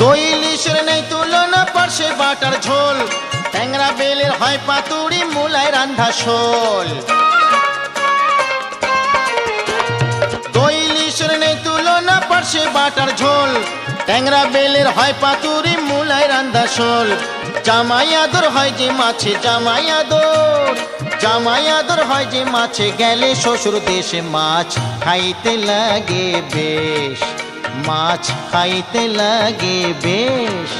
দই ইলিশের নেই তুলনা পার্শে বাটার ঝোল, ট্যাংরা বেলের হয় পাতুড়ি, মূলায় রান্ধা শোল। দই ইলিশের নেই তুলনা পার্শে বাটার ঝোল, ট্যাংরা বেলের হয় পাতুড়ি, মূলায় রান্ধা শোল। জামাই আদর হয় যে মাছে, জামাই আদর, জামাই আদর হয় যে মাছে, গেলে শ্বশুর দেশে মাছ খাইতে লাগে বেশ, মাছ খাইতে লাগে বেশ।